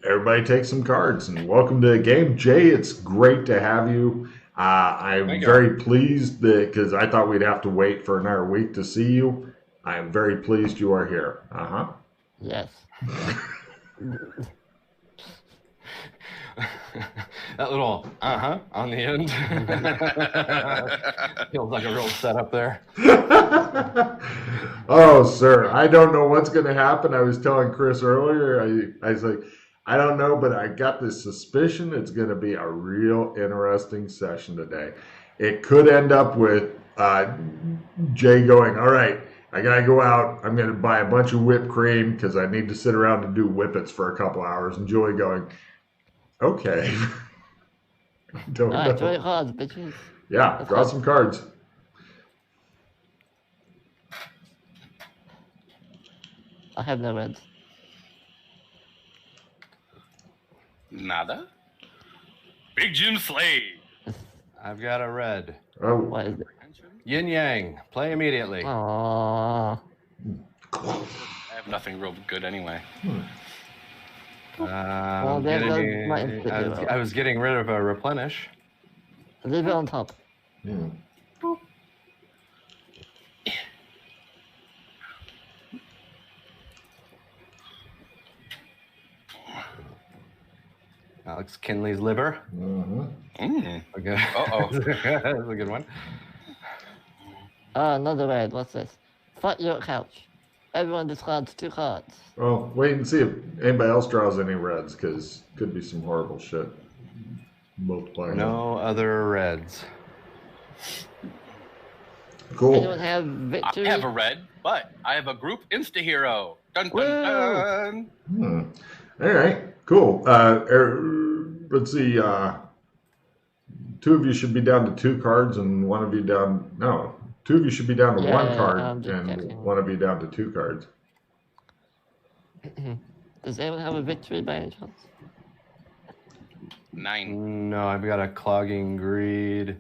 Everybody take some cards and welcome to the game. Jay, it's great to have you. I'm Thank you. very pleased that because I thought we'd have to wait for another week to see you. I am very pleased you are here. Yes. That little on the end feels like a real setup there. Oh, sir, I don't know what's going to happen. I was telling Chris earlier, I was like, I don't know, but I got this suspicion it's going to be a real interesting session today. It could end up with Jay going, all right, I got to go out. I'm going to buy a bunch of whipped cream because I need to sit around and do whippets for a couple hours. And Joey going, okay. Don't Alright, know. draw your cards, bitches. Yeah, Let's draw go. some cards. I have no reds. Nada. Big Jim Slade. I've got a red. Oh, What is it? Yin Yang. Play immediately. Aww. I have nothing real good anyway. there goes my instant hero. I was getting rid of a replenish. Leave it on top. hmm. Alex Kinley's liver. Mm. Okay. Uh-oh. That's a good one. Another red. What's this? Fight your couch. Everyone discards 2 cards. Well, wait and see if anybody else draws any reds, because could be some horrible shit. Multiplying. No other reds. Cool. Anyone have I victory? have a red, but I have a group insta-hero. Dun, dun, dun. All right. Cool. Let's see. 2 of you should be down to 2 cards, and 1 of you down. No, 2 of you should be down to 1 card, and checking. 1 of you down to 2 cards. Does anyone have a victory by any chance? 9. No, I've got a clogging greed.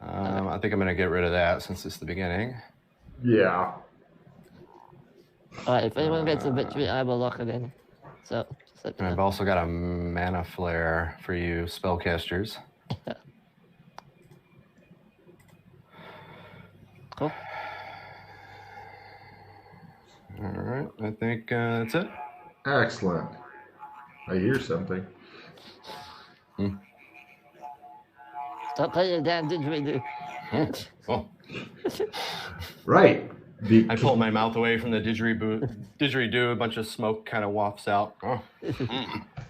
I think I'm going to get rid of that since it's the beginning. Yeah. Alright, if anyone gets a victory, I will lock it in. So, just let me And I've know. also got a mana flare for you spellcasters. Cool. All right, I think that's it. Excellent. I hear something. Stop playing your damn didgeridoo. Oh, Right. I pulled my mouth away from the didgeridoo. A bunch of smoke kind of wafts out. Oh.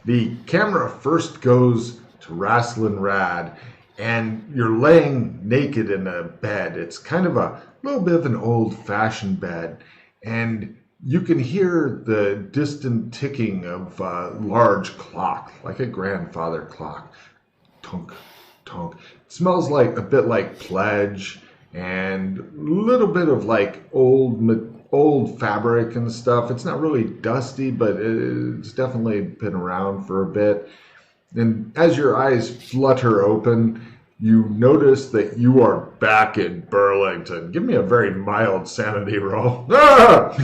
The camera first goes to Rasslin Rad, and you're laying naked in a bed. It's kind of a little bit of an old-fashioned bed, and you can hear the distant ticking of a large clock, like a grandfather clock. Tonk, tonk. It smells like a bit like pledge, and a little bit of like old fabric and stuff. It's not really dusty, but it's definitely been around for a bit. And as your eyes flutter open, you notice that you are back in Burlington. Give me a very mild sanity roll. Ah!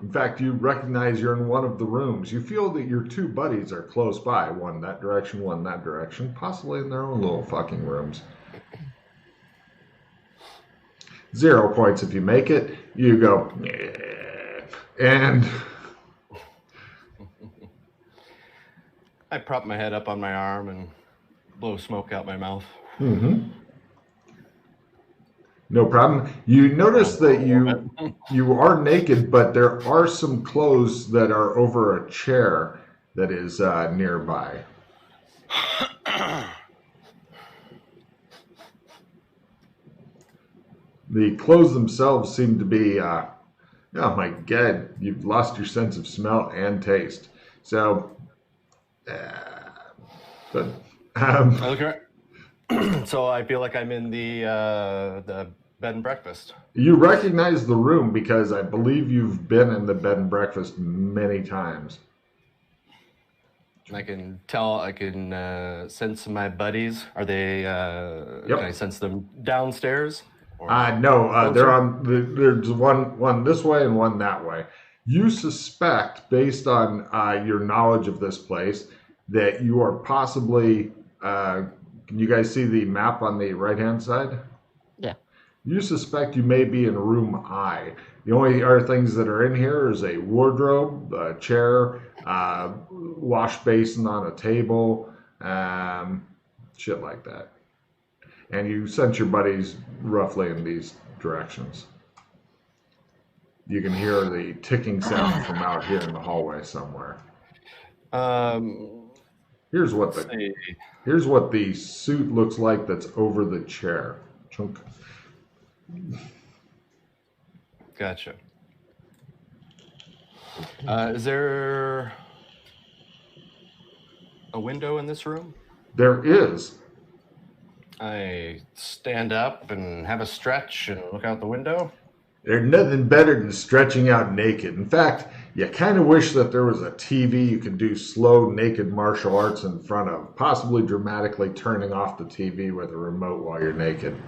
In fact, you recognize you're in one of the rooms. You feel that your 2 buddies are close by, one that direction, one that direction, possibly in their own little fucking rooms. 0 points if you make it. You go, "Yeah." And I prop my head up on my arm and blow smoke out my mouth. no problem. You notice that you are naked, but there are some clothes that are over a chair that is nearby. The clothes themselves seem to be, oh my god, you've lost your sense of smell and taste. So, but I look around. So I feel like I'm in the bed and breakfast. you recognize the room because I believe you've been in the bed and breakfast many times. I can tell. I can sense my buddies. Are they? Yep. Can I sense them downstairs? Or No, they're on. There's one this way and one that way. You suspect, based on your knowledge of this place, that you are possibly. Can you guys see the map on the right-hand side? Yeah. You suspect you may be in room I. The only other things that are in here is a wardrobe, a chair, wash basin on a table, shit like that. And you sent your buddies roughly in these directions. You can hear the ticking sound from out here in the hallway somewhere. Here's what the suit looks like that's over the chair. Chunk. Gotcha. Is there a window in this room? There is. I stand up and have a stretch and look out the window. There's nothing better than stretching out naked. In fact, you kind of wish that there was a TV you could do slow naked martial arts in front of, possibly dramatically turning off the TV with a remote while you're naked.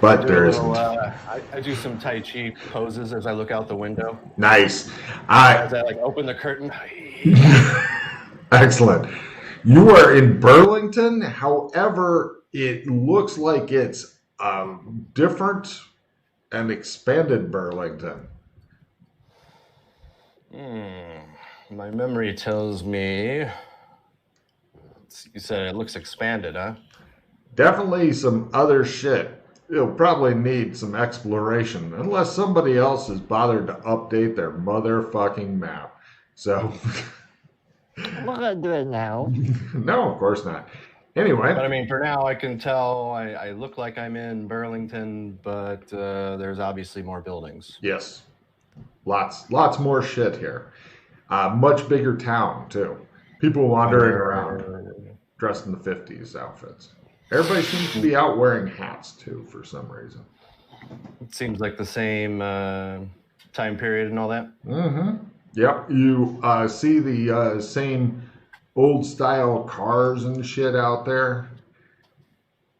But there isn't. I do some Tai Chi poses as I look out the window. Nice. As I open the curtain. Excellent. You are in Burlington. However, it looks like it's different and expanded Burlington. My memory tells me. You said it looks expanded, huh? Definitely some other shit. You'll probably need some exploration, unless somebody else has bothered to update their motherfucking map. So. I'm not gonna do it now. No, of course not. Anyway. But I mean, for now, I can tell I look like I'm in Burlington, but there's obviously more buildings. Yes. Lots more shit here. Much bigger town, too. People wandering around, dressed in the 50s outfits. Everybody seems to be out wearing hats, too, for some reason. It seems like the same time period and all that. Mm-hmm. Yep. You see the same old-style cars and shit out there.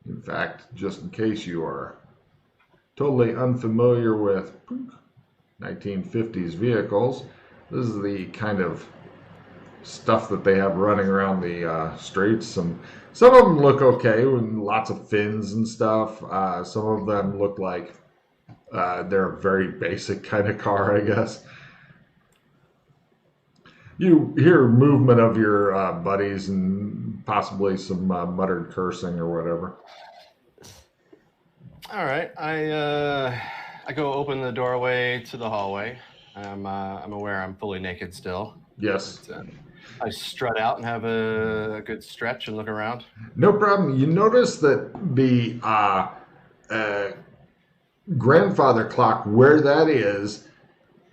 In fact, just in case you are totally unfamiliar with 1950s vehicles, this is the kind of stuff that they have running around the streets. Some of them look okay with lots of fins and stuff. Some of them look like they're a very basic kind of car, I guess. You hear movement of your buddies and possibly some muttered cursing or whatever. All right, I go open the doorway to the hallway. I'm aware I'm fully naked still. Yes. But, I strut out and have a good stretch and look around. No problem. You notice that the grandfather clock, where that is,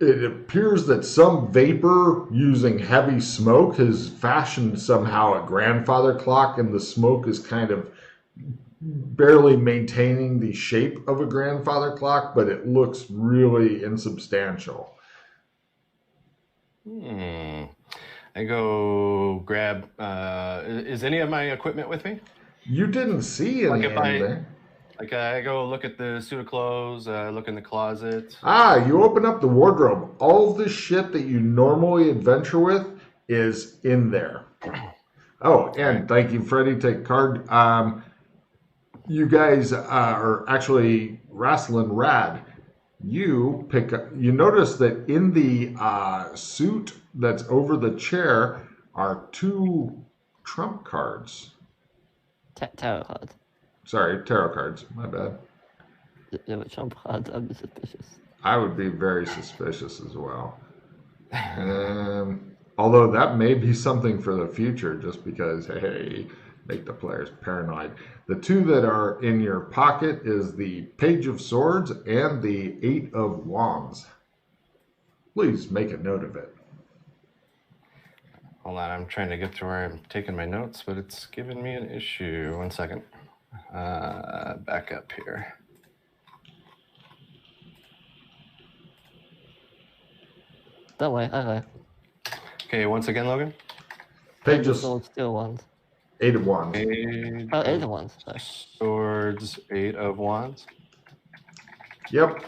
it appears that some vapor using heavy smoke has fashioned somehow a grandfather clock, and the smoke is kind of barely maintaining the shape of a grandfather clock, but it looks really insubstantial. I go grab. Is any of my equipment with me? You didn't see any in there. I go look at the suit of clothes, look in the closet. You open up the wardrobe. All the shit that you normally adventure with is in there. Oh, and thank you, Freddie. Take card. You guys are actually wrestling rad. You pick up. You notice that in the suit that's over the chair are 2 trump cards. Tarot cards. Sorry, tarot cards. My bad. Yeah, but trump cards, I'd be suspicious. I would be very suspicious as well. Although that may be something for the future, just because, hey, make the players paranoid. The 2 that are in your pocket is the Page of Swords and the 8 of Wands. Please make a note of it. Hold on, I'm trying to get to where I'm taking my notes, but it's giving me an issue. 1 second. Back up here. That way, okay. Okay, once again, Logan. Page of Swords, Steel Wands. 8 of Wands. 8 Oh, 8 of Wands. Sorry. Swords, 8 of Wands. Yep.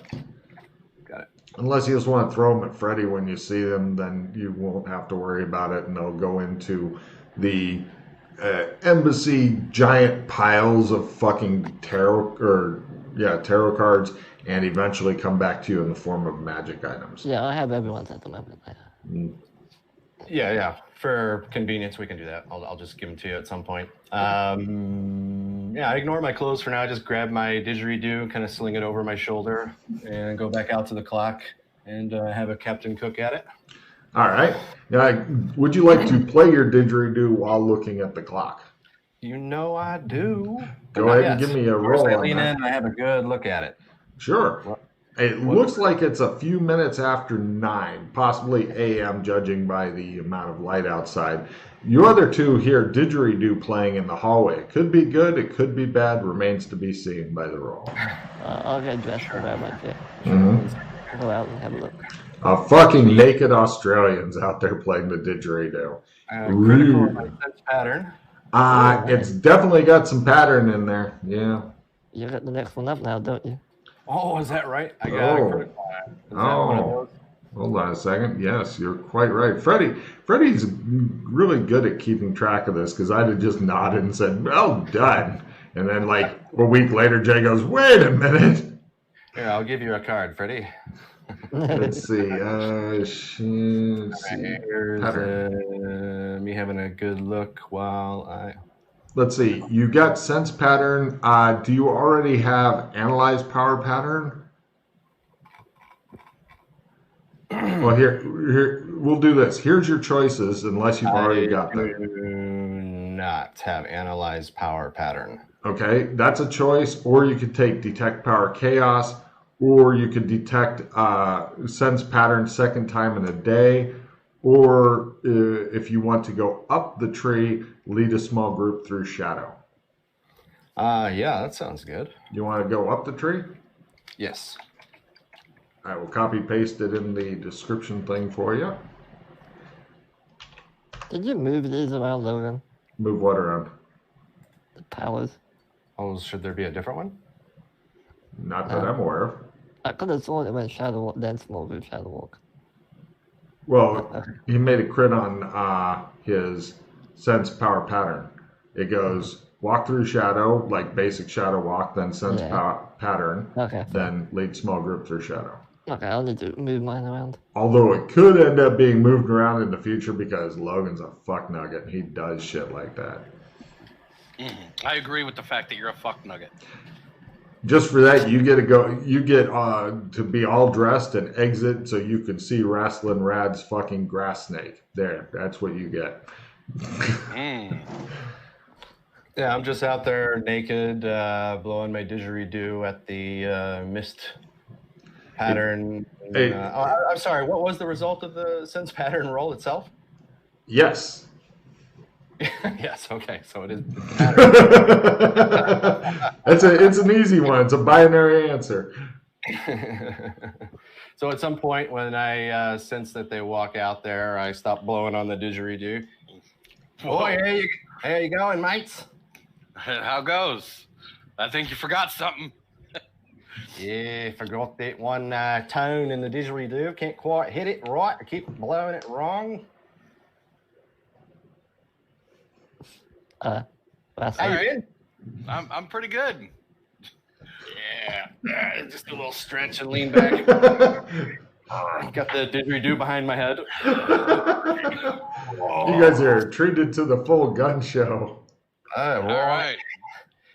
Got it. Unless you just want to throw them at Freddy when you see them, then you won't have to worry about it, and they'll go into the embassy giant piles of fucking tarot cards, and eventually come back to you in the form of magic items. Yeah, I have everyone's at the moment. Yeah. For convenience, we can do that. I'll just give them to you at some point. Ignore my clothes for now. I just grab my didgeridoo, kind of sling it over my shoulder, and go back out to the clock and have a captain cook at it. All right. Now, would you like to play your didgeridoo while looking at the clock? You know I do. Go ahead and give me a roll. I lean in and I have a good look at it. Sure. It looks like it's a few minutes after 9, possibly a.m., judging by the amount of light outside. You other two hear didgeridoo playing in the hallway. It could be good, it could be bad, remains to be seen by the roll. I'll get dressed for that right there. Mm-hmm. Go out and have a look. Fucking naked Australians out there playing the didgeridoo. Critical of my sense pattern. It's definitely got some pattern in there, yeah. You got the next one up now, don't you? Oh, is that right? I got a critical. Is that one of those? Hold on a second. Yes, you're quite right. Freddy's really good at keeping track of this, because I'd have just nodded and said, well done. And then like a week later, Jay goes, wait a minute. Here, I'll give you a card, Freddy. Let's see. Here's me having a good look while I... Let's see. You got sense pattern. Do you already have analyze power pattern? Well, here we'll do this. Here's your choices, unless you've already got them. I do not have analyze power pattern. Okay, that's a choice. Or you could take detect power chaos, or you could detect sense pattern second time in a day. Or if you want to go up the tree, lead a small group through shadow. Yeah, that sounds good. You want to go up the tree? Yes. I will copy paste it in the description thing for you. Did you move these around, Logan? Move what around? The powers. Oh, should there be a different one? Not that I'm aware of. I could have sworn it went Shadow Walk, then small group Shadow Walk. Well, he made a crit on his sense power pattern. It goes walk through shadow, like basic shadow walk, then sense pattern, then lead small group through shadow. Okay, I'll need to move mine around. Although it could end up being moved around in the future because Logan's a fuck nugget and he does shit like that. I agree with the fact that you're a fuck nugget. Just for that, you get to go. You get to be all dressed and exit, so you can see Wrestling Rad's fucking grass snake. There, that's what you get. Yeah, I'm just out there naked, blowing my didgeridoo at the mist pattern. I'm sorry. What was the result of the sense pattern roll itself? Yes. Yes. Okay. So it is. It's an easy one. It's a binary answer. So at some point when I sense that they walk out there, I stop blowing on the didgeridoo. Boy, how you going, mates? How goes? I think you forgot something. Yeah, forgot that one tone in the didgeridoo. Can't quite hit it right. I keep blowing it wrong. How you in? I'm pretty good. Yeah, just a little stretch and lean back. Got the didgeridoo behind my head. You guys are treated to the full gun show. All right.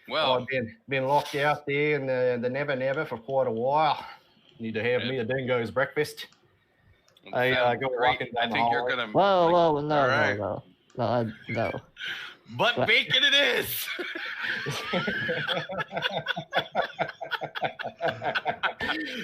Well, I've been locked out there in the Never Never for quite a while. Need to have me a dingo's breakfast. I go walking down the hallway. You're gonna. Whoa, no. But bacon it is.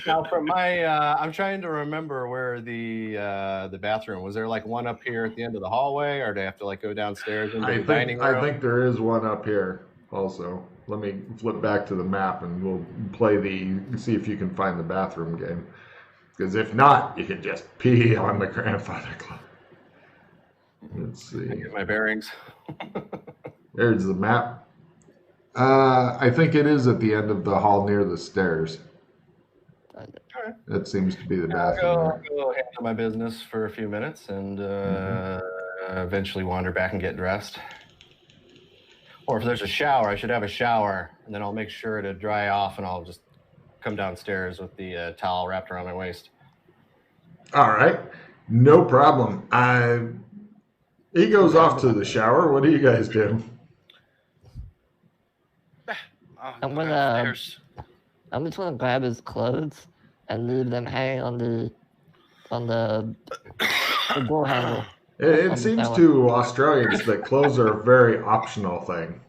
Now, from my, I'm trying to remember where the bathroom was. There like one up here at the end of the hallway, or do I have to like go downstairs into the dining room? I think there is one up here also. Let me flip back to the map and we'll play see if you can find the bathroom game. Because if not, you can just pee on the grandfather clock. Let's see. Get my bearings. There's the map. I think it is at the end of the hall near the stairs. All right. That seems to be the I'll bathroom. go handle my business for a few minutes and eventually wander back and get dressed. Or if there's a shower, I should have a shower, and then I'll make sure to dry off, and I'll just come downstairs with the towel wrapped around my waist. All right, no problem. He goes off to the shower. What do you guys do? I'm just gonna grab his clothes and leave them hanging on the door handle. It seems to Australians that clothes are a very optional thing.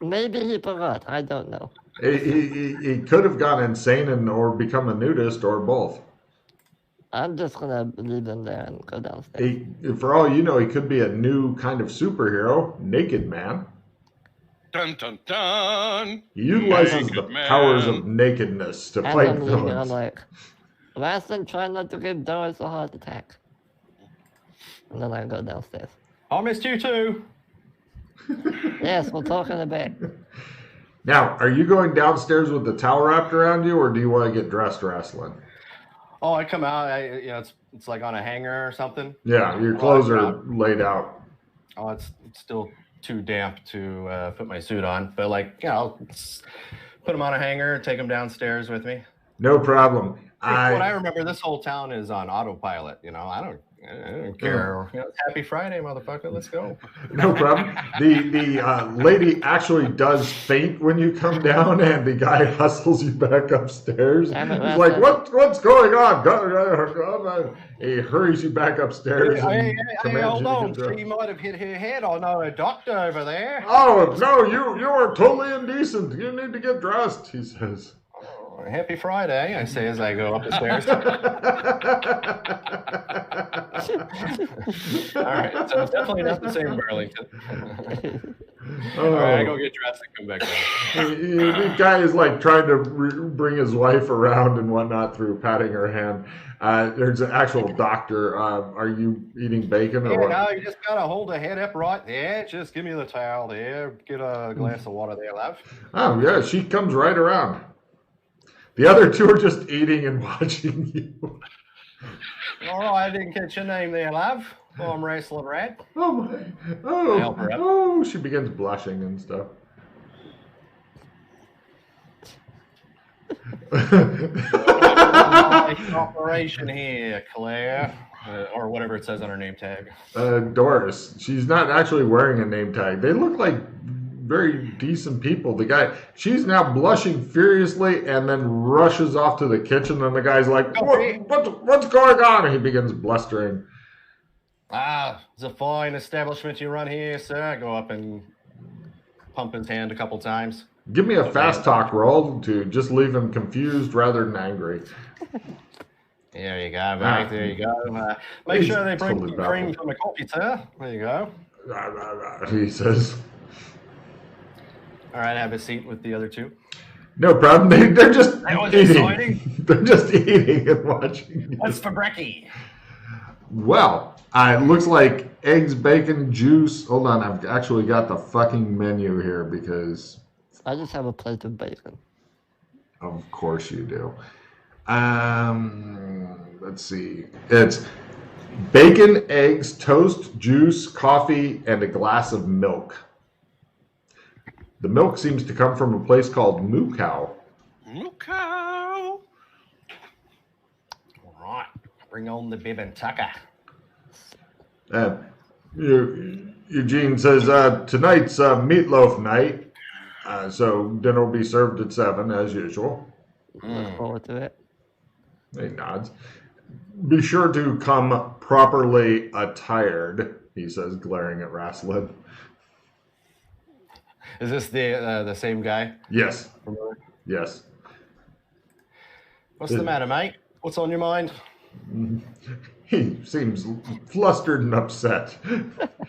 Maybe he forgot. I don't know. He could have gone insane or become a nudist or both. I'm just gonna leave them there and go downstairs. For all you know, he could be a new kind of superhero, Naked Man. Dun dun dun. He utilizes Naked the Man. powers of nakedness to And fight I'm leaving. I'm villains. like, Rastin, try not to give Doris a heart attack. And then I go downstairs. I missed you too. Yes, we'll talk in a bit. Now, are you going downstairs with the towel wrapped around you, or do you want to get dressed wrestling? Oh, I come out. It's like on a hanger or something. Yeah, your clothes are laid out. Oh, it's still too damp to put my suit on, but I'll put them on a hanger, take them downstairs with me. No problem. What I remember, this whole town is on autopilot. I don't care. It's Happy Friday, motherfucker. Let's go. No problem. The lady actually does faint when you come down, and the guy hustles you back upstairs. He's like, "What's going on?" He hurries you back upstairs. Hey, hold on. She might have hit her head. I know a doctor over there. Oh no, you are totally indecent. You need to get dressed, he says. Oh, Happy Friday, I say as I go up the stairs. All right, so it's definitely not the same Burlington. All right, I go get dressed and come back down. The guy is like trying to bring his wife around and whatnot through patting her hand. There's an actual doctor. Are you eating bacon or what? No, you just gotta hold the head up right there. Just give me the towel there. Get a glass of water there, love. Oh yeah, she comes right around. The other two are just eating and watching you. All right, I didn't catch your name there, love. Oh, I'm Wrestling Rat. Oh my! Help her up. Oh, she begins blushing and stuff. Operation here, Claire, or whatever it says on her name tag. Doris. She's not actually wearing a name tag. They look like very decent people. The guy, she's now blushing furiously and then rushes off to the kitchen, and the guy's like, what's going on? And he begins blustering. It's a fine establishment you run here, sir. I go up and pump his hand a couple times. Give me a fast talk roll to just leave him confused rather than angry. There you go, mate. There you go. Make sure they bring totally some cream for my coffee, sir. There you go. He says. All right, have a seat with the other two. No problem. They're just was eating. exciting. They're just eating and watching. What's for brekkie? Well, it looks like eggs, bacon, juice. Hold on, I've actually got the fucking menu here because... I just have a plate of bacon. Of course you do. Let's see. It's bacon, eggs, toast, juice, coffee, and a glass of milk. The milk seems to come from a place called Moo Cow. Moo Cow. All right, bring on the bib and tucker. Eugene says, tonight's meatloaf night, so dinner will be served at 7 as usual. Look forward to it. He nods. Be sure to come properly attired, he says, glaring at Rasslin. Is this the same guy? Yes. Yes. What's the matter, mate? What's on your mind? He seems flustered and upset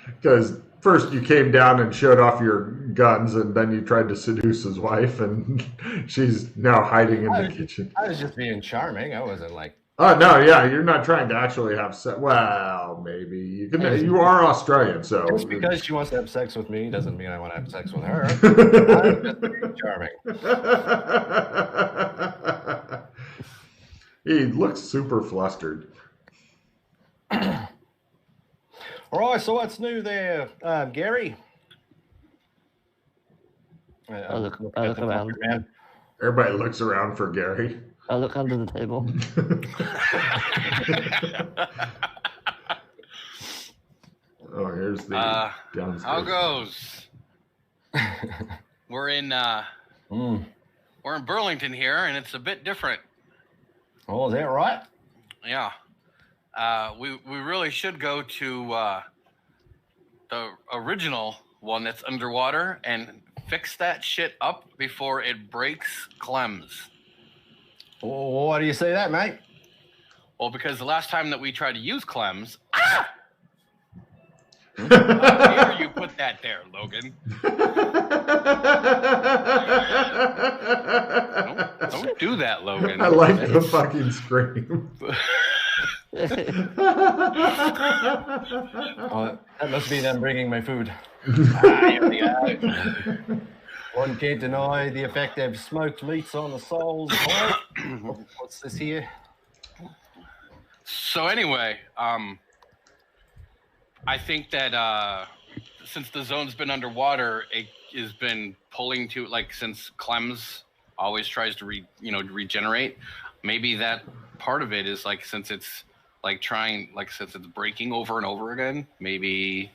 because first you came down and showed off your guns, and then you tried to seduce his wife, and she's now hiding in the kitchen. I was just being charming. I wasn't like... Oh, no, yeah, you're not trying to actually have sex. Well, maybe. You are Australian, so... Just because she wants to have sex with me doesn't mean I want to have sex with her. I'm just being charming. He looks super flustered. All right, so what's new there, Gary? I look around. Everybody looks around for Gary. I look under the table. Oh, here's the downstairs. How goes? We're in Burlyton here, and it's a bit different. Oh, is that right? Yeah. We really should go to the original one that's underwater and fix that shit up before it breaks Clem's. Oh, why do you say that, mate? Well, because the last time that we tried to use Clem's, how dare you put that there, Logan? Don't do that, Logan. I like the fucking scream. Oh, that must be them bringing my food. Here we go. One can't deny the effect of smoked meats on the soul's heart. What's this here? So anyway, I think that since the zone's been underwater, it has been pulling to since Clem's always tries to regenerate. Maybe that part of it is since it's since it's breaking over and over again. Maybe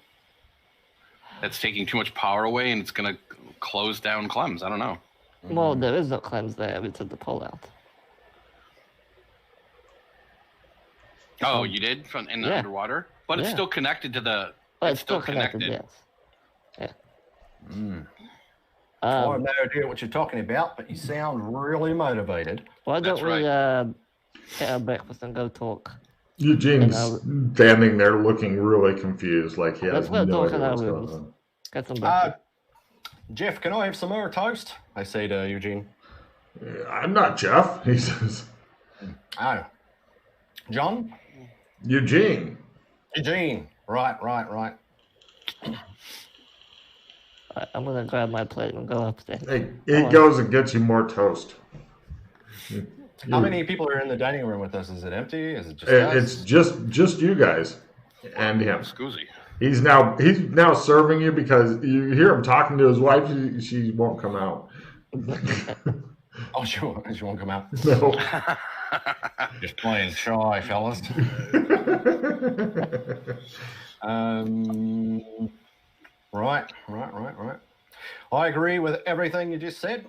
that's taking too much power away, and it's gonna close down Clem's. I don't know. Well, there is no Clem's there. It's at the pullout. Oh, you did in the underwater, but it's still connected to the. Well, it's still connected. Yes. Yeah. I have no idea what you're talking about, but you sound really motivated. Why don't we get our breakfast and go talk? Eugene's standing there looking really confused, like he has no talk idea in our what's going rooms. on. Get some breakfast. Jeff, can I have some more toast? I say to Eugene. I'm not Jeff, he says. Oh. John? Eugene. Right. I'm going to grab my plate and go upstairs. Hey, he goes and gets you more toast. How many people are in the dining room with us? Is it empty? Is it just us? It's just you guys and him. Scoozy. He's now serving you because you hear him talking to his wife. She won't come out. Oh, she won't come out. No. Just playing shy, fellas. Right. I agree with everything you just said.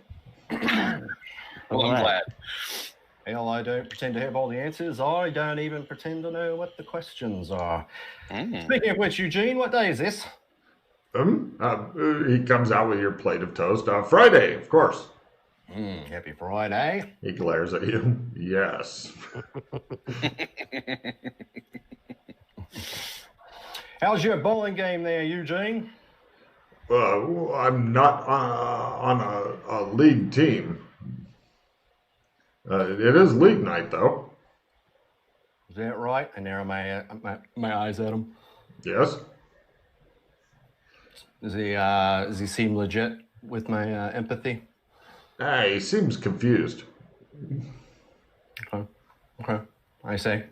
Well, I'm glad. Hell, I don't pretend to have all the answers. I don't even pretend to know what the questions are. Speaking of which, Eugene, what day is this? He comes out with your plate of toast. Friday, of course. Happy Friday. He glares at you. Yes. How's your bowling game there, Eugene? I'm not on a league team. It is league night, though. Is that right? I narrow my eyes at him. Yes. Does he seem legit with my empathy? He seems confused. Okay. I say.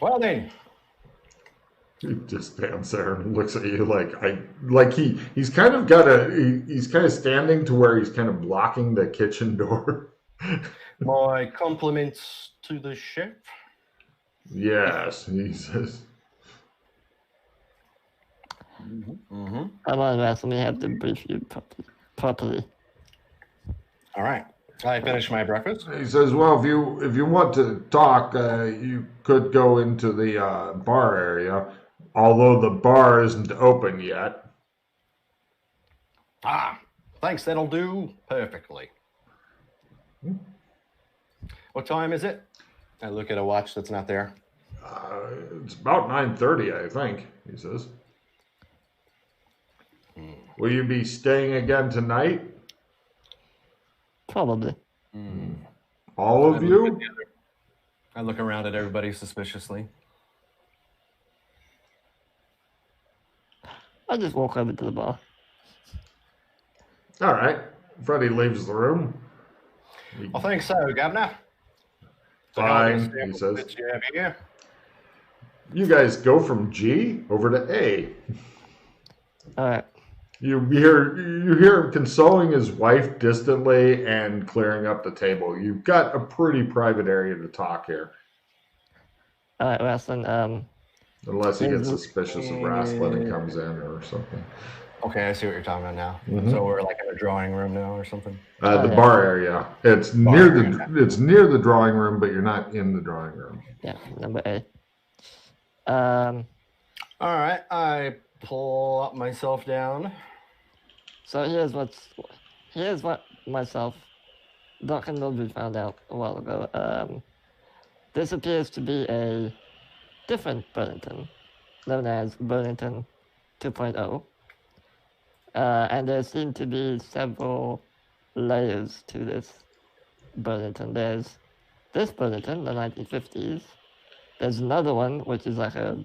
Well then. He just stands there and looks at you he's kind of he's kind of standing to where he's kind of blocking the kitchen door. My compliments to the chef. Yes, he says. I'm on rest. We have to brief you properly. All right. I finished my breakfast. He says, well, if you want to talk, you could go into the bar area, although the bar isn't open yet. Thanks. That'll do perfectly. What time is it? I look at a watch that's not there. It's about 9:30, I think, he says. Will you be staying again tonight? Probably. All of you? I look around at everybody suspiciously. I'll just walk over to the bar. All right. Freddie leaves the room. I think so, Governor. Fine, he says. That you have here. You guys go from G over to A. All right. You hear him consoling his wife distantly and clearing up the table. You've got a pretty private area to talk here. All right, Wrestling. Unless he gets suspicious of Rasslin and comes in or something. Okay, I see what you're talking about now. Mhm. So we're like in a drawing room now or something. The bar area. It's near the drawing room, but you're not in the drawing room. Yeah, number A. All right, I pull up myself down. So here's what myself, Doc and Mildred found out a while ago. This appears to be a different Burlington, known as Burlington 2.0. And there seem to be several layers to this Burlington. There's this Burlington, the 1950s. There's another one, which is like a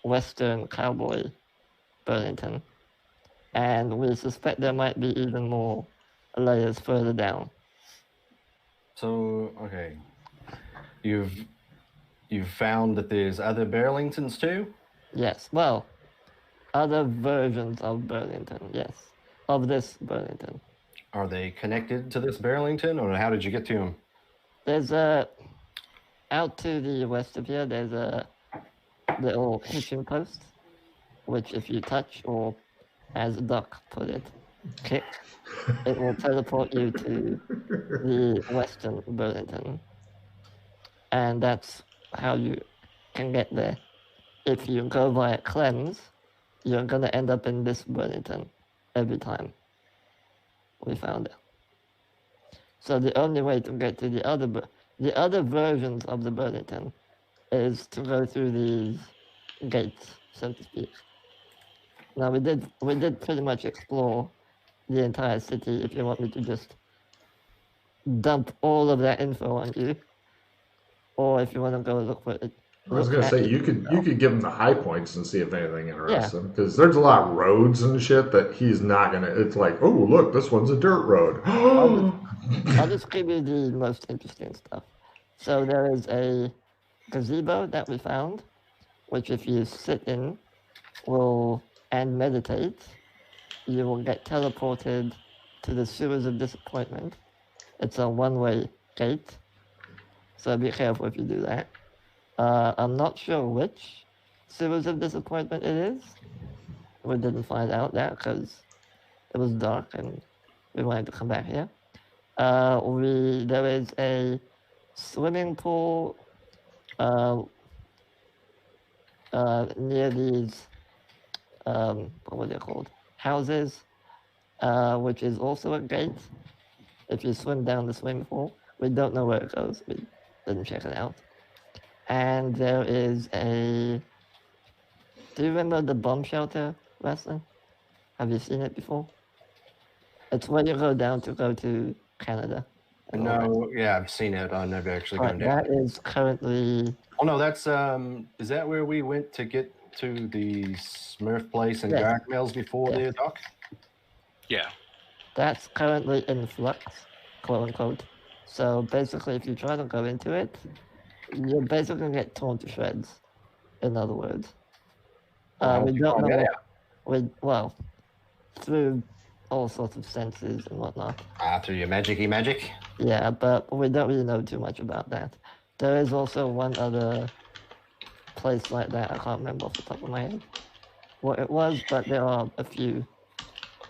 Western cowboy Burlington. And we suspect there might be even more layers further down. So, okay. You've found that there's other Burlingtons too? Yes, well, other versions of Burlington, yes. Of this Burlington. Are they connected to this Burlington, or how did you get to them? There's out to the west of here, there's a little hitching post, which if you touch, or as Doc put it, kick, it will teleport you to the western Burlington. And that's how you can get there. If you go via Cleanse, you're gonna end up in this Burlington every time. We found it. So the only way to get to the other versions of the Burlington is to go through these gates, so to speak. Now we did pretty much explore the entire city. If you want me to just dump all of that info on you, or if you want to go look for it. I was gonna say you could give him the high points and see if anything interests him, because there's a lot of roads and shit that he's not gonna. It's like, oh look, this one's a dirt road. I'll just give you the most interesting stuff. So there is a gazebo that we found, which if you sit in and meditate, you will get teleported to the sewers of disappointment. It's a one-way gate, so be careful if you do that. I'm not sure which sewers of disappointment it is. We didn't find out that because it was dark and we wanted to come back here. There is a swimming pool near these what were they called? Houses, which is also a gate. If you swim down the swimming pool, we don't know where it goes. We didn't check it out. And there is a. Do you remember the bomb shelter, Wrestling? Have you seen it before? It's where you go down to go to Canada. No, yeah, I've seen it. I've never actually gone down. That is currently. Oh no, that's is that where we went to get to the Smurf place and Dark Mills before the dock? Yeah. That's currently in flux, quote unquote. So basically, if you try to go into it, you're basically gonna get torn to shreds. In other words, we don't know. Well, through all sorts of senses and whatnot. Through your magic-y magic? Yeah, but we don't really know too much about that. There is also one other place like that. I can't remember off the top of my head what it was, but there are a few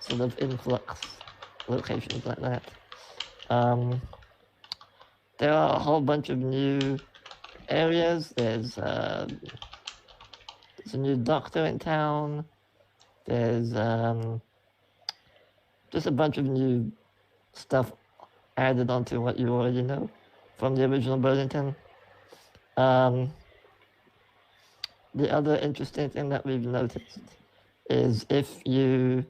sort of influx locations like that. There are a whole bunch of new areas. There's a new doctor in town. There's just a bunch of new stuff added onto what you already know from the original Burlington. The other interesting thing that we've noticed is if you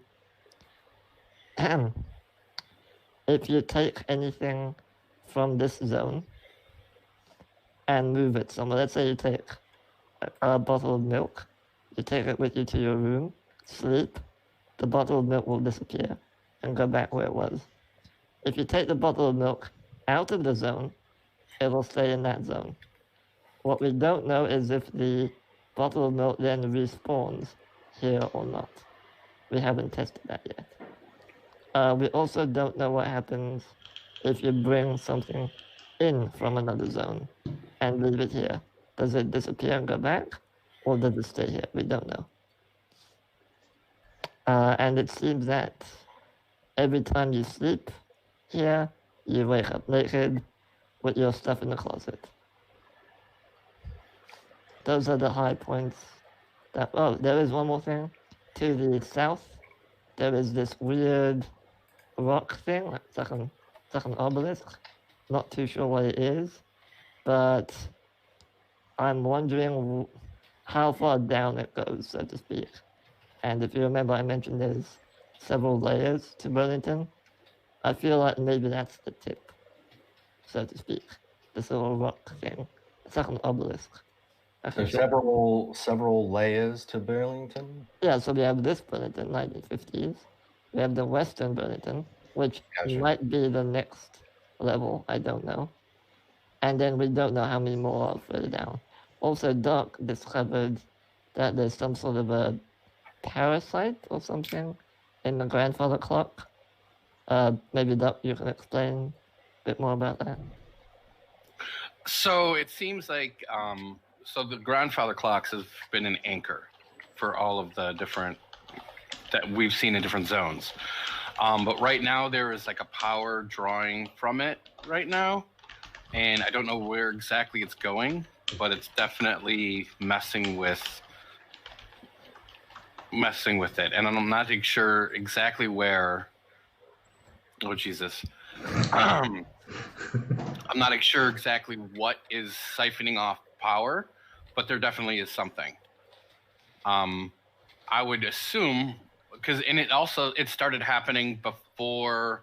take anything from this zone and move it somewhere, let's say you take a bottle of milk, you take it with you to your room, sleep, the bottle of milk will disappear. and go back where it was. If you take the bottle of milk out of the zone, it will stay in that zone. What we don't know is if the bottle of milk then respawns here or not. We haven't tested that yet. We also don't know what happens if you bring something in from another zone and leave it here. Does it disappear and go back, or does it stay here? We don't know. And it seems that every time you sleep here, you wake up naked with your stuff in the closet. Those are the high points. There is one more thing. To the south, there is this weird rock thing. It's like an obelisk. Not too sure what it is, but I'm wondering how far down it goes, so to speak. And if you remember, I mentioned there's several layers to Burlyton. I feel like maybe that's the tip, so to speak. This little rock thing. It's like an obelisk. So several layers to Burlington? Yeah, so we have this Burlyton, 1950s. We have the Western Burlyton, which might be the next level, I don't know. And then we don't know how many more are further down. Also, Doc discovered that there's some sort of a parasite or something in the grandfather clock. Maybe Doc, you can explain a bit more about that. So it seems like so the grandfather clocks has been an anchor for all of the different that we've seen in different zones. But right now there is like a power drawing from it right now, and I don't know where exactly it's going, but it's definitely messing with it, and I'm not sure exactly where. Oh Jesus. I'm not sure exactly what is siphoning off power, but there definitely is something. I would assume, because it started happening before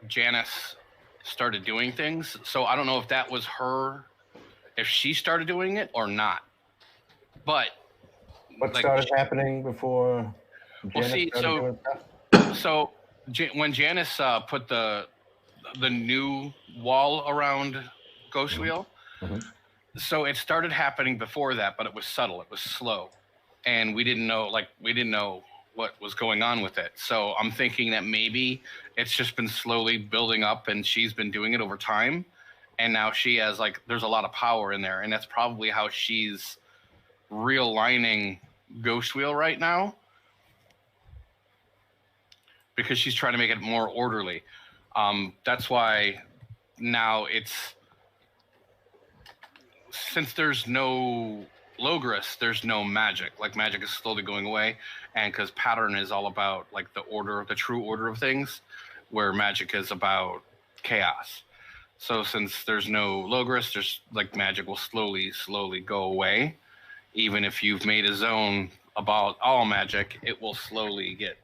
Janice started doing things. So I don't know if that was her, if she started doing it or not. But what started happening before Janice started doing stuff? So when Janice put the new wall around Ghost Wheel, so it started happening before that, but it was subtle, it was slow, and we didn't know what was going on with it. So I'm thinking that maybe it's just been slowly building up, and she's been doing it over time, and now she has there's a lot of power in there, and that's probably how she's realigning Ghost Wheel right now, because she's trying to make it more orderly. That's why now since there's no Logris, there's no magic. Magic is slowly going away, and because pattern is all about the order, the true order of things, where magic is about chaos. So since there's no Logris, there's magic will slowly go away. Even if you've made a zone about all magic, it will slowly get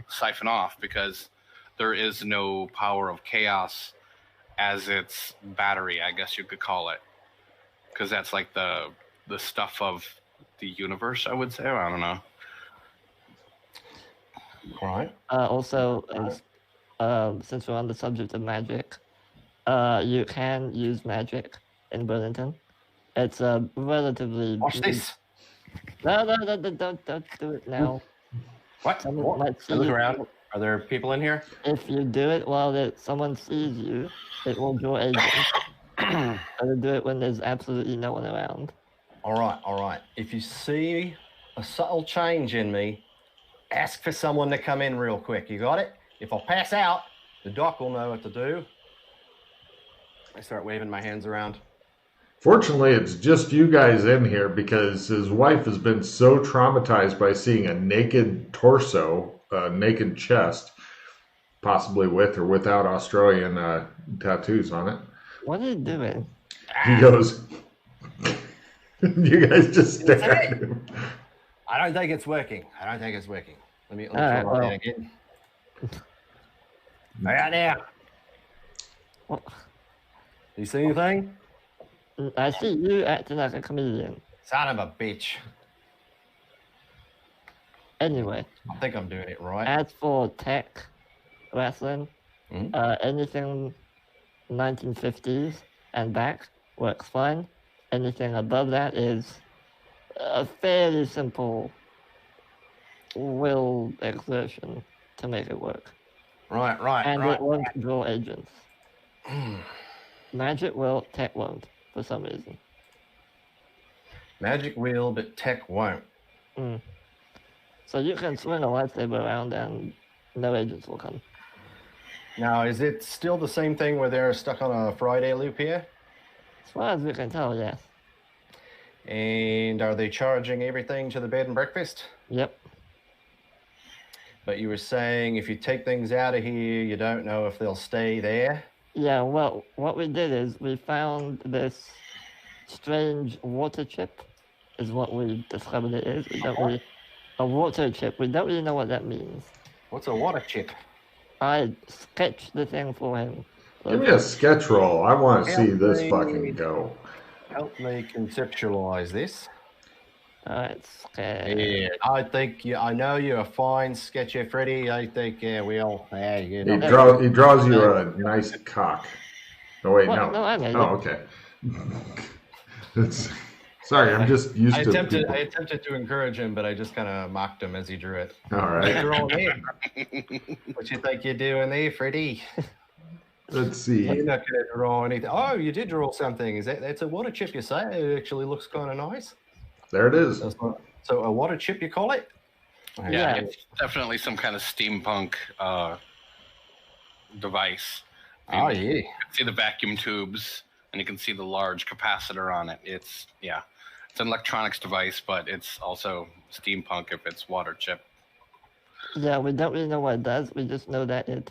siphon off, because there is no power of chaos as its battery, I guess you could call it, because that's the stuff of the universe, I would say. I don't know. All right. Also, since we're on the subject of magic, you can use magic in Burlyton. It's a relatively... Watch this. No, don't do it now. What? Look around. Are there people in here? If you do it while someone sees you, it will draw agents. Better do it when there's absolutely no one around. All right. If you see a subtle change in me, ask for someone to come in real quick. You got it? If I pass out, the doc will know what to do. I start waving my hands around. Fortunately, it's just you guys in here, because his wife has been so traumatized by seeing a naked torso, a naked chest, possibly with or without Australian tattoos on it. What are you doing? He goes, you guys just stare at him. I don't think it's working. Let me try that again. Right now. What? You see anything? I see you acting like a comedian. Son of a bitch. Anyway, I think I'm doing it right. as for tech wrestling, anything 1950s and back works fine. Anything above that is a fairly simple will exertion to make it work. Right. And it won't draw agents. Magic will, tech won't, for some reason. Magic will, but tech won't. So you can swing a lightsaber around and no agents will come. Now, is it still the same thing where they're stuck on a Friday loop here? As far as we can tell, yes. And are they charging everything to the bed and breakfast? Yep. But you were saying if you take things out of here, you don't know if they'll stay there? Yeah, well, what we did is we found this strange water chip, is what we discovered it is. A water chip. We don't really know what that means. What's a water chip? I sketched the thing for him. Give me a sketch roll. I want to see this fucking go. Help me conceptualize this. Alright, Yeah, I think I know you're a fine sketcher, Freddie. I think we all. He draws you a nice cock. Oh wait, What? no. No, I made it. Oh, okay. Sorry, I'm just used to. I attempted to encourage him, but I just kind of mocked him as he drew it. All right. What you think you're doing there, Freddie? Let's see. You're not going to draw anything. Oh, you did draw something. That's a water chip, you say? It actually looks kind of nice. There it is. So a water chip, you call it? Yeah, it's definitely some kind of steampunk device. Oh, yeah. You can see the vacuum tubes, and you can see the large capacitor on it. It's an electronics device, but it's also steampunk if it's water chip. Yeah, we don't really know what it does. We just know that it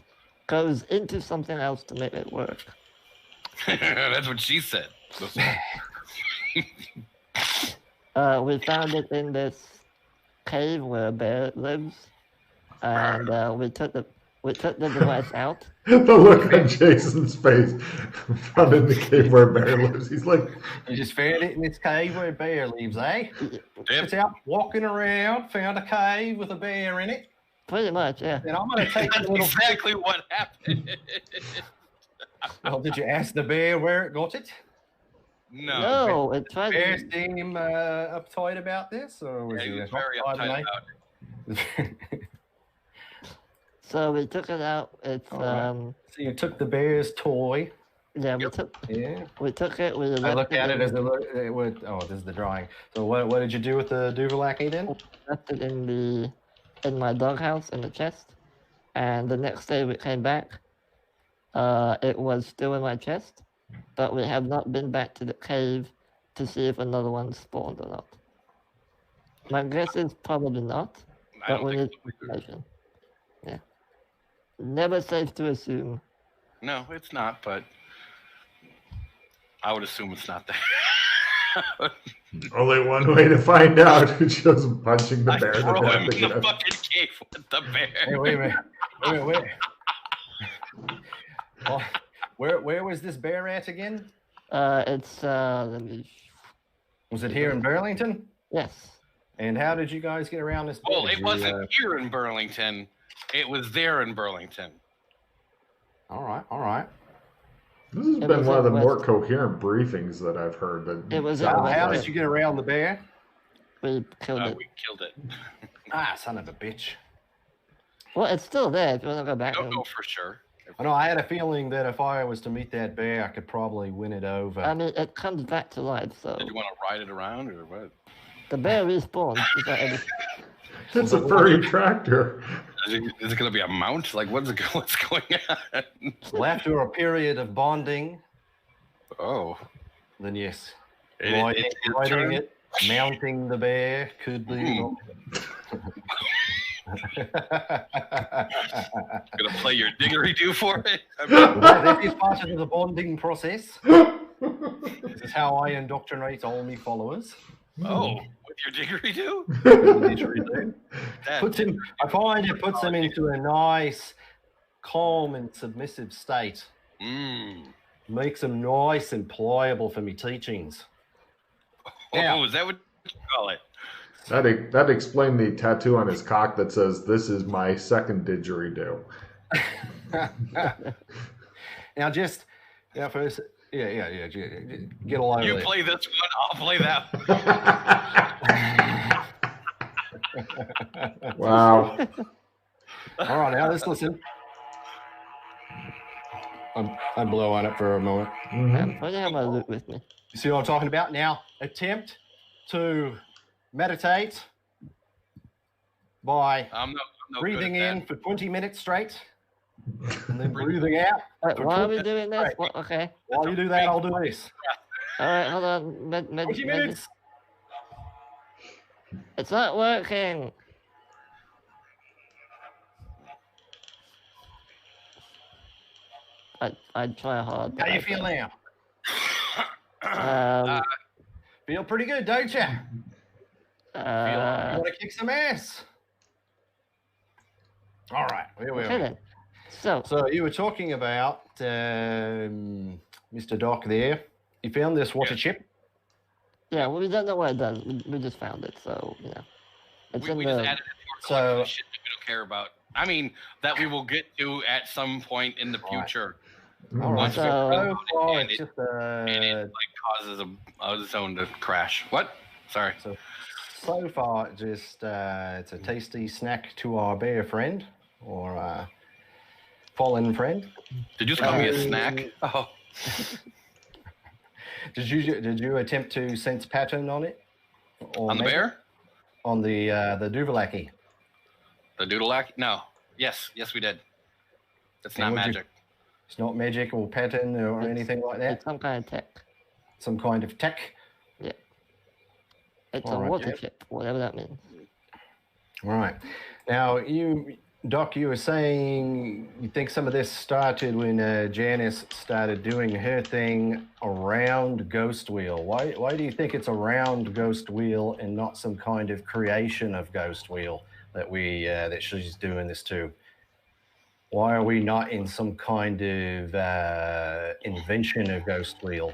goes into something else to make it work. That's what she said. We found it in this cave where a bear lives, and we took the device out. The look on Jason's face. Found in the cave where a bear lives. He's like, You just found it in this cave where a bear lives, eh? It's out walking around, found a cave with a bear in it. Pretty much, yeah. And I'm going to take That's exactly what happened. Well, did you ask the bear where it got it? No, it tried Bear to... seem uptight about this, or was He he was very uptight about it. So we took it out. It's So you took the bear's toy. yeah, Yeah. we took it. We I look at it as it would. Oh, this is the drawing. So what did you do with the Duvalaki then? left it in my doghouse in the chest, and the next day we came back. It was still in my chest, but we have not been back to the cave to see if another one spawned or not. My guess is probably not, I but don't we think need so either. information. Yeah. Never safe to assume. No, it's not, but I would assume it's not there. only one way to find out. It shows him punching the bear. Throw him in the again. fucking cave with the bear. Hey, wait a minute. Oh, where was this bear at again? It's let me. Was it here in Burlington? Yes. And how did you guys get around this? Well, bear? it Did wasn't here in Burlington. It was there in Burlington. All right. This has It been was one of the in more West- coherent briefings that I've heard. That It was in sounds West- How like- did you get around the bear? We killed it. We killed it. Son of a bitch. Well, it's still there if you want to go back. Don't and- know for sure. I know. I had a feeling that if I was to meet that bear, I could probably win it over. I mean, it comes back to life, so Did you want to ride it around or what? the bear respawns. It's like every- It's a furry tractor. Is it going to be a mount? Like, what's going on? Well, after a period of bonding, Oh. then yes, It's your riding turn? it, mounting the bear could be. Gonna play your didgeridoo for it? I mean, That is part of the bonding process. This is how I indoctrinate all my followers. oh, with your didgeridoo? That- I find it puts them into a nice, calm and submissive state. Makes them nice and pliable for me teachings. Oh, Now- is that what you call it? That explained the tattoo on his cock that says, "This is my second didgeridoo." Now, just first, yeah. Get all over You it. play this one, I'll play that one. Wow. All right, now let's listen. I blow on it for a moment. I don't have my loot with me. You see what I'm talking about? Now, attempt to meditate by I'm no breathing good at in that. for 20 minutes straight, and then breathing out. Wait, for why are we 20 doing this? straight. What, okay. While you do that, I'll do this. All right, hold on. 20 minutes. It's not working. I'd try hard. How do you feel now? Um, Feel pretty good, don't you? Feel like you want to kick some ass. All right, here we okay are. then. So So you were talking about Mr. Doc there. You found this water chip. yeah, well, we don't know what it does. We just found it, so it's We in just the. added it to our collection of shit that we don't care about. I mean, that we will get to at some point in the future. All right. So- So far, and it's just And it like causes a zone to crash. What? Sorry. so far, just it's a tasty snack to our bear friend or fallen friend. Did you just call me a snack? Oh. Did you attempt to sense pattern on it? Or On the maybe bear? On the Duvalaki. The Doodleack? No. Yes, we did. It's not would you- magic. It's not magic or pattern or anything like that. It's some kind of tech. Some kind of tech. It's All a right, water yeah. chip, whatever that means. All right. Now, Doc, you were saying you think some of this started when Janice started doing her thing around Ghost Wheel. Why do you think it's around Ghost Wheel and not some kind of creation of Ghost Wheel that she's doing this to? Why are we not in some kind of invention of Ghost Wheel?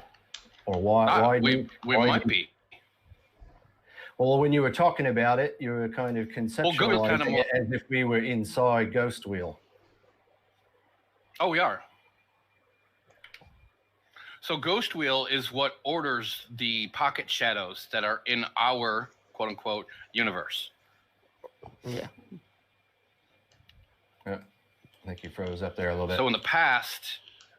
Or why we might be. Well, when you were talking about it, you were kind of conceptualizing kind of it as if we were inside Ghost Wheel. Oh, we are. So Ghost Wheel is what orders the pocket shadows that are in our quote unquote universe. Yeah. I think you froze up there a little bit. So in the past,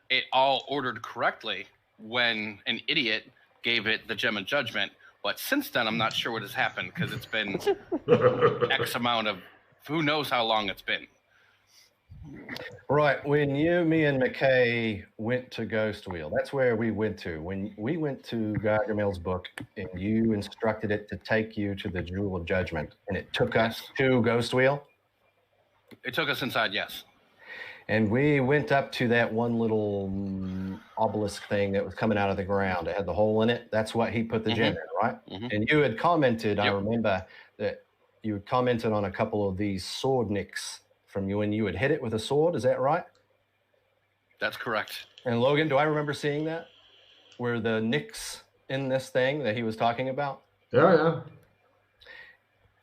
it all ordered correctly when an idiot gave it the gem of judgment. But since then, I'm not sure what has happened because it's been X amount of who knows how long it's been. Right. When me and McKay went to Ghost Wheel, that's where we went to. When we went to Gargamel's book and you instructed it to take you to the Jewel of Judgment, and it took us to Ghost Wheel. It took us inside, yes. And we went up to that one little obelisk thing that was coming out of the ground. It had the hole in it. That's what he put the gem in, right? And you had commented, I remember that you had commented on a couple of these sword nicks from you when you had hit it with a sword. Is that right? That's correct. And Logan, do I remember seeing that? Were the nicks in this thing that he was talking about? Yeah.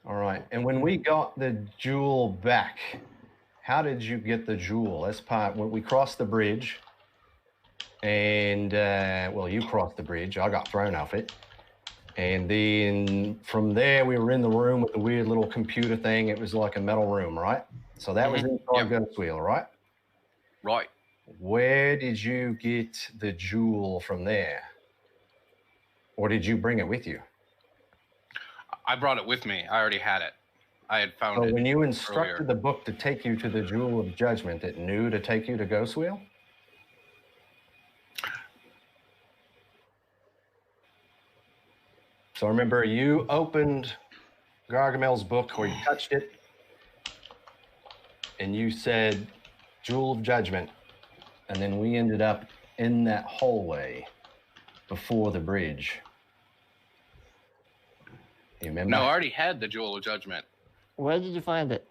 All right. And when we got the jewel back, how did you get the jewel? That's part when we crossed the bridge, and you crossed the bridge. I got thrown off it, and then from there we were in the room with the weird little computer thing. It was like a metal room, right? So that was inside Ghost Wheel, right? Right. Where did you get the jewel from there, or did you bring it with you? I brought it with me. I already had it. I had found it. When you instructed earlier. the book to take you to the Jewel of Judgment, it knew to take you to Ghost Wheel? So remember, you opened Gargamel's book where you touched it, and you said, Jewel of Judgment. And then we ended up in that hallway before the bridge. You remember? No, I already had the Jewel of Judgment. Where did you find it?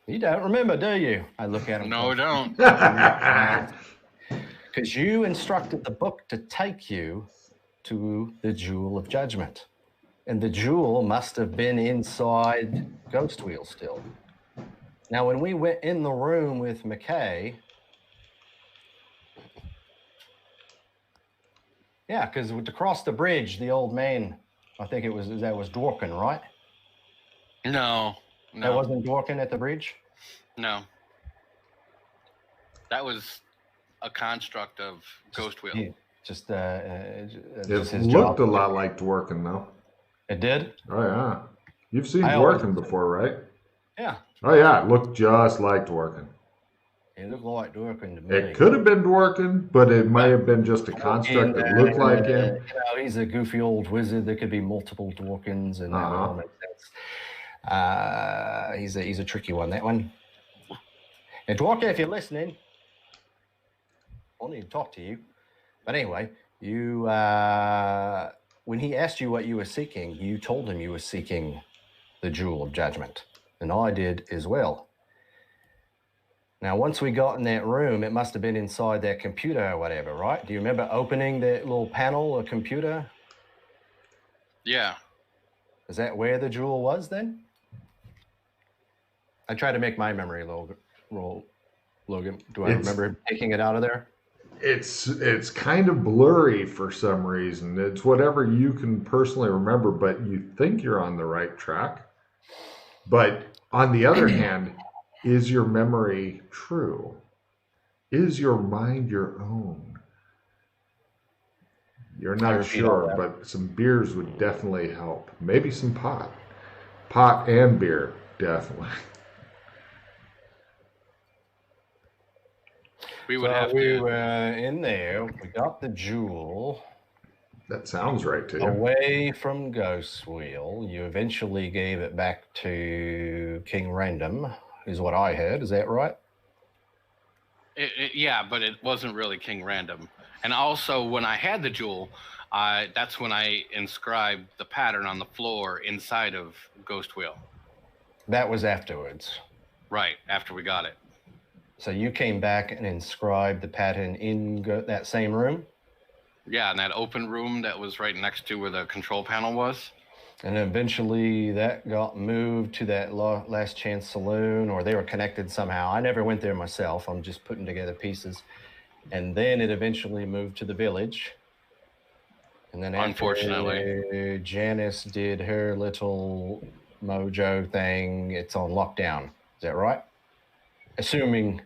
You don't remember, do you? I look at him. No, I don't. because you instructed the book to take you to the Jewel of Judgment. And the jewel must have been inside Ghost Wheel still. Now, when we went in the room with McKay, yeah, because to cross the bridge, the old man, I think that was Dworkin, right? No. That wasn't Dworkin at the bridge? No. That was a construct of Ghost Wheel. Yeah, just It his looked job. a lot like Dworkin, though. It did? Oh, yeah. You've seen I Dworkin always- before, right? Yeah. Oh, yeah. It looked just like Dworkin. It looked like Dworkin to me. It could have been Dworkin, but it might have been just a construct that looked like him. You know, he's a goofy old wizard. There could be multiple Dworkins, and that would all make sense. He's a tricky one, that one. And Dworkin, if you're listening, I need to talk to you. But anyway, you when he asked you what you were seeking, you told him you were seeking the Jewel of Judgment, and I did as well. Now, once we got in that room, it must have been inside that computer or whatever, right? Do you remember opening that little panel or computer? Yeah. Is that where the jewel was then? I try to make my memory roll, Logan. Do I remember taking it out of there? It's kind of blurry for some reason. It's whatever you can personally remember, but you think you're on the right track. But on the other hand, is your memory true? Is your mind your own? You're not sure, but some beers would definitely help. Maybe some pot. Pot and beer, definitely. We were in there. We got the jewel. That sounds right to you. Away from Ghost Wheel. You eventually gave it back to King Random, is what I heard. Is that right? Yeah, but it wasn't really King Random. And also, when I had the jewel, that's when I inscribed the pattern on the floor inside of Ghost Wheel. That was afterwards. Right, after we got it. So you came back and inscribed the pattern in that same room? Yeah, in that open room that was right next to where the control panel was. And eventually that got moved to that Last Chance Saloon, or they were connected somehow. I never went there myself. I'm just putting together pieces. And then it eventually moved to the village. And then unfortunately, Janice did her little mojo thing. It's on lockdown. Is that right? Assuming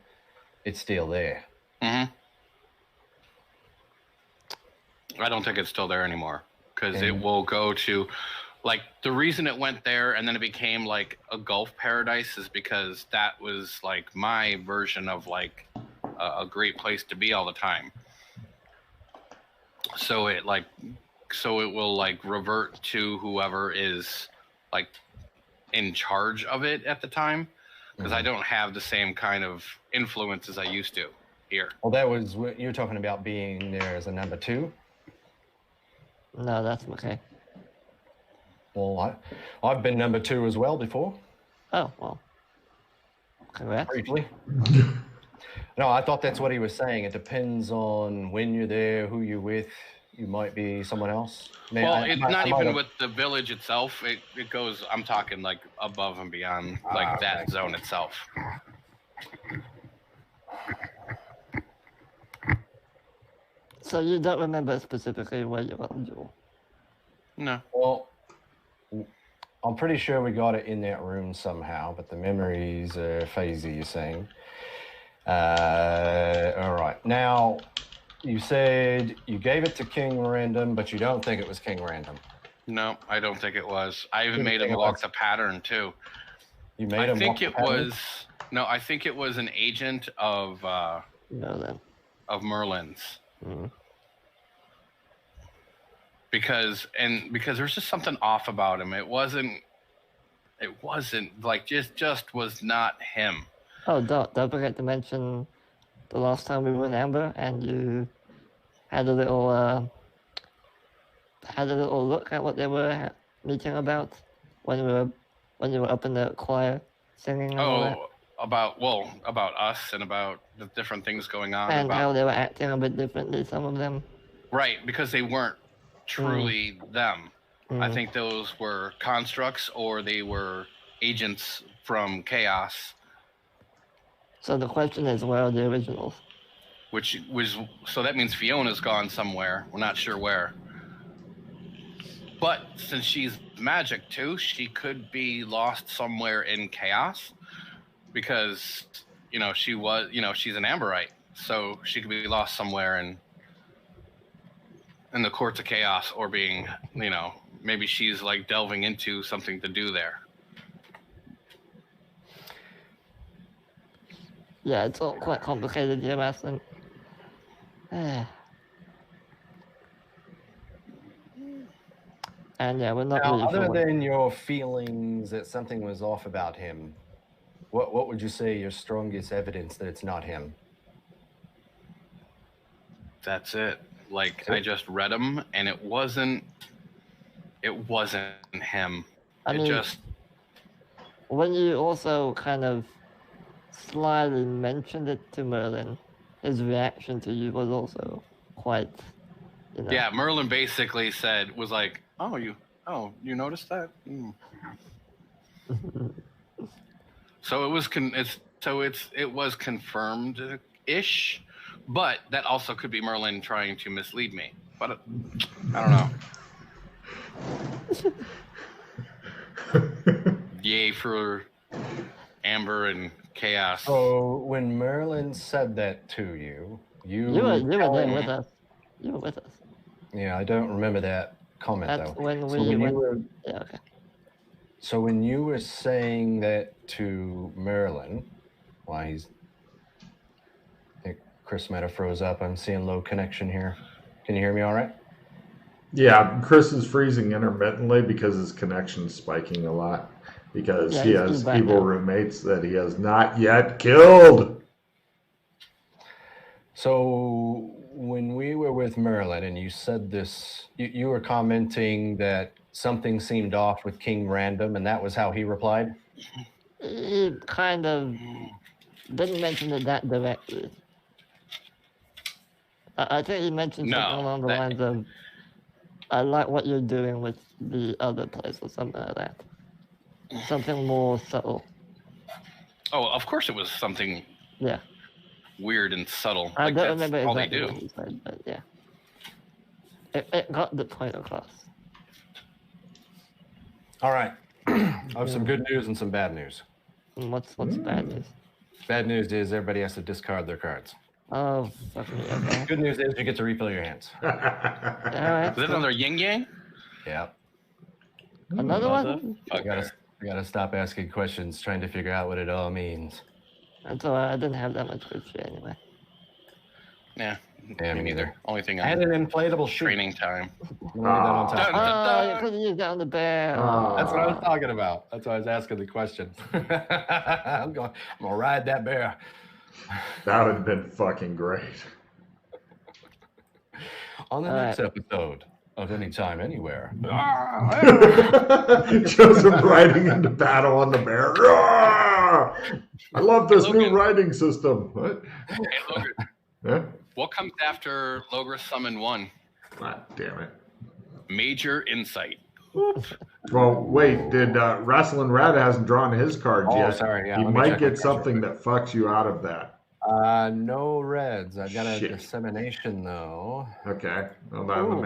it's still there. Mm-hmm. I don't think it's still there anymore, because it will go to, like, the reason it went there and then it became like a Gulf paradise is because that was like my version of like a great place to be all the time. So it will like revert to whoever is like in charge of it at the time, because I don't have the same kind of influence as I used to here. Well, that was what you were talking about, being there as a number 2. No, that's okay. Well, I've been number 2 as well before. Oh, well. Congrats. Briefly. No, I thought that's what he was saying. It depends on when you're there, who you're with. You might be someone else. It's not even with the village itself. It goes, I'm talking like above and beyond like that zone itself. So you don't remember specifically where you got the jewel? No. Well, I'm pretty sure we got it in that room somehow, but the memories are fuzzy, you're saying. All right. Now, you said you gave it to King Random, but you don't think it was King Random. No, I don't think it was. I even made him walk the pattern, too. You made him walk the pattern? I think it was an agent of Merlin's. Mm-hmm. Because there's just something off about him. It wasn't like just was not him. Oh, don't forget to mention the last time we were in Amber and you had a little look at what they were meeting about when you were up in the choir singing and all that. about us and about the different things going on. And how they were acting a bit differently, some of them. Right, because they weren't truly them. I think those were constructs or they were agents from chaos. So the question is, where are the originals? So that means Fiona's gone somewhere. We're not sure where. But since she's magic too, she could be lost somewhere in chaos because, she's an Amberite. So she could be lost somewhere in the courts of chaos or being, maybe she's like delving into something to do there. Yeah, it's all quite complicated here, Aslan. And yeah, we're not really other sure. than your feelings that something was off about him, what would you say your strongest evidence that it's not him? That's it. Like, I just read him, and it wasn't him. When you also kind of slyly mentioned it to Merlin, his reaction to you was also quite, Yeah, Merlin basically was like, you noticed that? So it was it was confirmed-ish, but that also could be Merlin trying to mislead me. But I don't know. Yay for Amber and chaos. So when Merlin said that to you, you were there with us. You were with us. Yeah, I don't remember that comment That's though. when yeah, okay. So when you were saying that to Merlin, I think Chris might have froze up. I'm seeing low connection here. Can you hear me all right? Yeah, Chris is freezing intermittently because his connection's spiking a lot. Because he has evil roommates that he has not yet killed. So when we were with Merlin and you said this, you were commenting that something seemed off with King Random, and that was how he replied? He kind of didn't mention it that directly. I think he mentioned something along the lines of, I like what you're doing with the other place or something like that. Something more subtle. Oh, of course it was something weird and subtle. I don't remember exactly what he said, but yeah. It got the point across. All right. I have some good news and some bad news. What's bad news? Bad news is everybody has to discard their cards. Oh, fuck me, okay. Good news is you get to refill your hands. All right. Is that another yin yang? Yeah. Another one? I gotta stop asking questions, trying to figure out what it all means. That's all right. I didn't have that much history anyway. Yeah, me neither. Only thing I had an inflatable sheet. Training time. You could have used that on the bear. That's what I was talking about. That's why I was asking the question. I'm gonna ride that bear. That would have been fucking great. On the next episode of Anytime, Anywhere. Joseph riding into battle on the bear. I love this new riding system. What? Hey, Logan. Huh? What comes after Logris Summon 1? God damn it. Major Insight. Well, wait, did Wrestling Rat hasn't drawn his cards yet? Sorry, yeah, he might get something that fucks you out of that. No reds. I got a dissemination though. Okay. Hold on a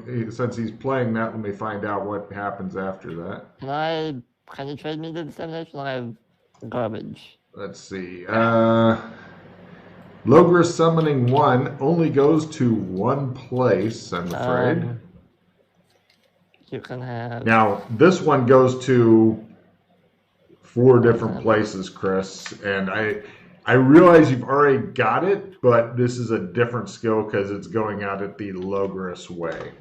minute. Since he's playing that, let me find out what happens after that. Can you trade me the dissemination? I have garbage. Let's see. Logris Summoning 1 only goes to one place, I'm afraid. You can have... Now, this one goes to 4 different places, Chris. And I realize you've already got it, but this is a different skill because it's going out at the Logris way.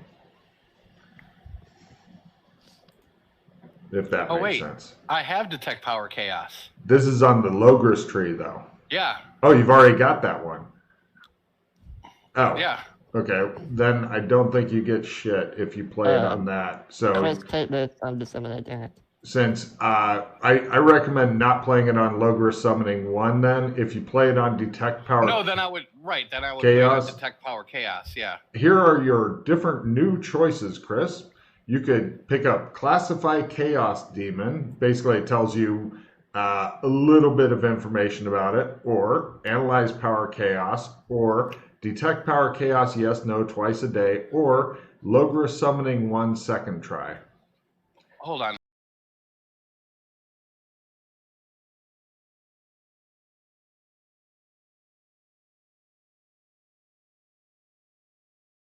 If that makes sense. I have Detect Power Chaos. This is on the Logris tree, though. Yeah. Oh, you've already got that one. Oh. Yeah. Okay, then I don't think you get shit if you play it on that. So Chris, take this. I'm disseminating it. since I recommend not playing it on Logris Summoning 1 then. If you play it on Detect Power No, then I would play Chaos. on Detect Power Chaos, yeah. Here are your different new choices, Chris. You could pick up Classify Chaos Demon. Basically, it tells you a little bit of information about it, or Analyze Power Chaos, or Detect Power Chaos, yes, no, twice a day, or Logris Summoning 1 second try. Hold on.